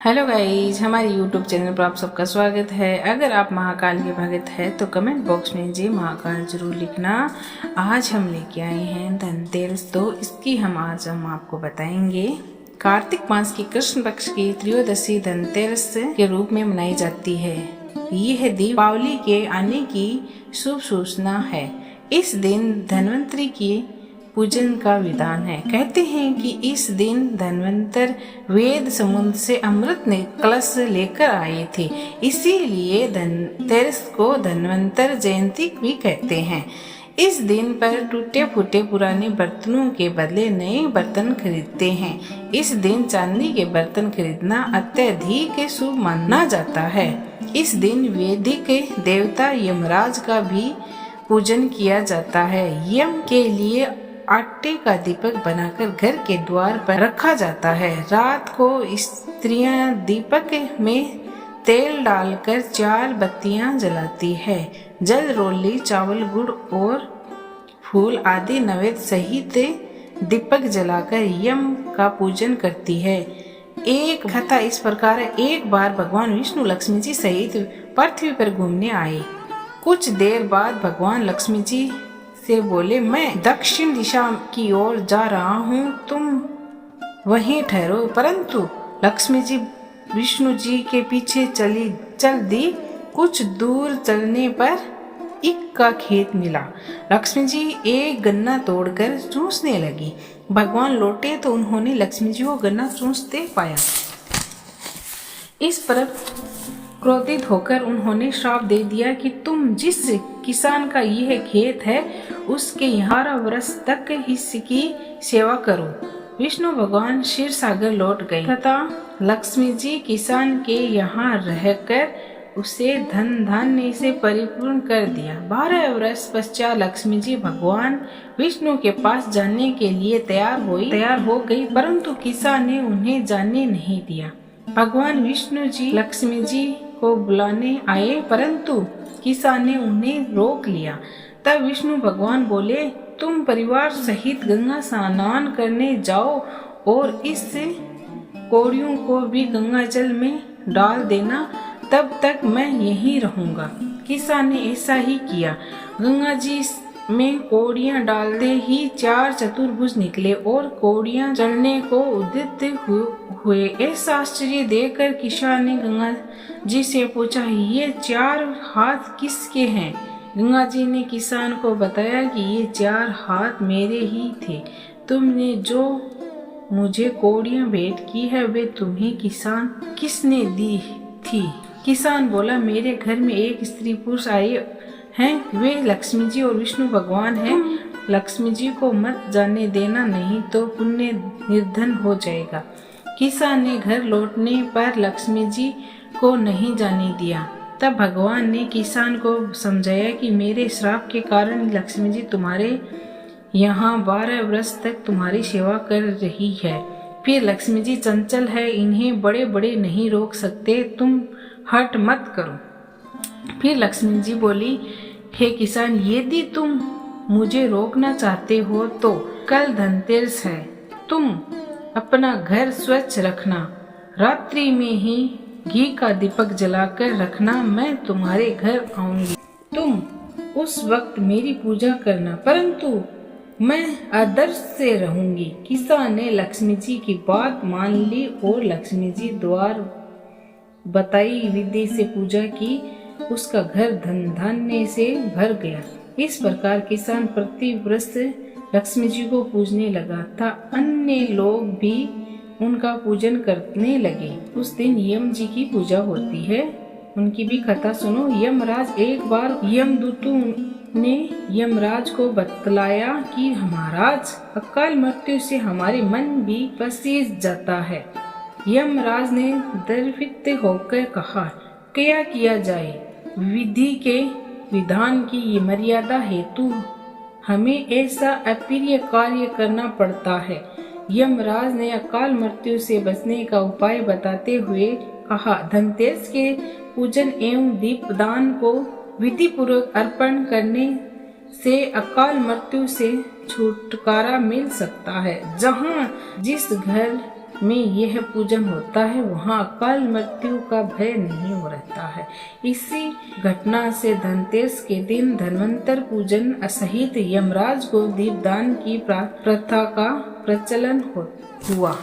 Hello guys, हमारे YouTube channel पर आप सबका स्वागत है। अगर आप महाकाल के भक्त हैं तो कमेंट बॉक्स में जय महाकाल जरूर लिखना। आज हम लेके आए हैं धनतेरस, तो इसकी आज हम आपको बताएंगे। कार्तिक मास की कृष्ण पक्ष की त्रयोदशी धनतेरस के रूप में मनाई जाती है। यह दीपावली के आने की शुभ सूचना है। इस दिन धन्वंतरी की पूजन का विधान है। कहते हैं कि इस दिन धन्वंतर वेद समुद्र से अमृत ने कलश लेकर आए थे, इसीलिए धनतेरस को धन्वंतर जयंती भी कहते हैं। इस दिन पर टूटे फूटे पुराने बर्तनों के बदले नए बर्तन खरीदते हैं। इस दिन चांदी के बर्तन खरीदना अत्यधिक शुभ माना जाता है। इस दिन वैदिक देवता यमराज का भी पूजन किया जाता है। यम के लिए आटे का दीपक बनाकर घर के द्वार पर रखा जाता है। रात को स्त्रियां दीपक में तेल डालकर 4 बत्तियां जलाती है। जल, रोली, चावल, गुड़ और फूल आदि नैवेद्य सहित दीपक जलाकर यम का पूजन करती है। एक कथा इस प्रकार है। एक बार भगवान विष्णु लक्ष्मी जी सहित पृथ्वी पर घूमने आए। कुछ देर बाद भगवान लक्ष्मी जी से बोले, मैं दक्षिण दिशा की ओर जा रहा हूँ, तुम वहीं ठहरो। परंतु लक्ष्मी जी विष्णु जी के पीछे चल दी। कुछ दूर चलने पर ईख का खेत मिला। लक्ष्मी जी एक गन्ना तोड़कर चूसने लगी। भगवान लौटे तो उन्होंने लक्ष्मी जी को गन्ना चूसते पाया। इस पर क्रोधित होकर उन्होंने श्राप दे दिया कि तुम जिस किसान का यह खेत है उसके 11 वर्ष तक इसकी सेवा करो। विष्णु भगवान क्षीर सागर लौट गए तथा लक्ष्मी जी किसान के यहाँ रहकर उसे धन धान्य से परिपूर्ण कर दिया। 12 वर्ष पश्चात लक्ष्मी जी भगवान विष्णु के पास जाने के लिए तैयार हो गई, परंतु किसान ने उन्हें जाने नहीं दिया। भगवान विष्णु जी लक्ष्मी जी को बुलाने आए, परंतु किसान ने उन्हें रोक लिया। तब विष्णु भगवान बोले, तुम परिवार सहित गंगा स्नान करने जाओ और इस कौड़ियों को भी गंगा जल में डाल देना, तब तक मैं यहीं रहूंगा। किसान ने ऐसा ही किया। गंगा जी में कौड़ियां डालते ही 4 चतुर्भुज निकले और कौड़ियां चढ़ने को उद्यत हुए। ऐसा आश्चर्य देखकर किसान ने गंगा जी से पूछा, ये 4 हाथ किसके हैं? गंगा जी ने किसान को बताया कि ये 4 हाथ मेरे ही थे। तुमने जो मुझे कौड़ियां भेंट की है वे तुम्हें किसान किसने दी थी? किसान बोला, मेरे घर में एक स्त्री पुरुष आए हैं, वे लक्ष्मी जी और विष्णु भगवान हैं। लक्ष्मी जी को मत जाने देना, नहीं तो पुण्य निर्धन हो जाएगा। किसान ने घर लौटने पर लक्ष्मी जी को नहीं जाने दिया। तब भगवान ने किसान को समझाया कि मेरे श्राप के कारण लक्ष्मी जी तुम्हारे यहाँ 12 वर्ष तक तुम्हारी सेवा कर रही है। फिर लक्ष्मी जी चंचल है, इन्हें बड़े बड़े नहीं रोक सकते, तुम हट मत करो। फिर लक्ष्मी जी बोली, हे किसान, यदि तुम मुझे रोकना चाहते हो तो कल धनतेरस है, तुम अपना घर स्वच्छ रखना। रात्रि में ही घी का दीपक जलाकर रखना, मैं तुम्हारे घर आऊंगी। तुम उस वक्त मेरी पूजा करना, परंतु मैं आदर्श से रहूंगी। किसान ने लक्ष्मी जी की बात मान ली और लक्ष्मी जी द्वार बताई विधि से पूजा की। उसका घर धन धान्य से भर गया। इस प्रकार किसान प्रति वर्ष लक्ष्मी जी को पूजने लगा था। अन्य लोग भी उनका पूजन करने लगे। उस दिन यम जी की पूजा होती है, उनकी भी कथा सुनो। यमराज, एक बार यमदूतों ने यमराज को बतलाया कि महाराज, अकाल मृत्यु से हमारे मन भी पसीज जाता है। यमराज ने गर्वित होकर कहा, क्या किया जाए? विधि के विधान की मर्यादा हेतु हमें ऐसा अप्रिय कार्य करना पड़ता है। यमराज ने अकाल मृत्यु से बचने का उपाय बताते हुए कहा, धनतेरस के पूजन एवं दीपदान को विधि पूर्वक अर्पण करने से अकाल मृत्यु से छुटकारा मिल सकता है। जहाँ जिस घर में यह पूजन होता है वहाँ अकाल मृत्यु का भय नहीं हो रहता है। इसी घटना से धनतेरस के दिन धन्वंतर पूजन सहित यमराज को दीपदान की प्रथा का प्रचलन हुआ।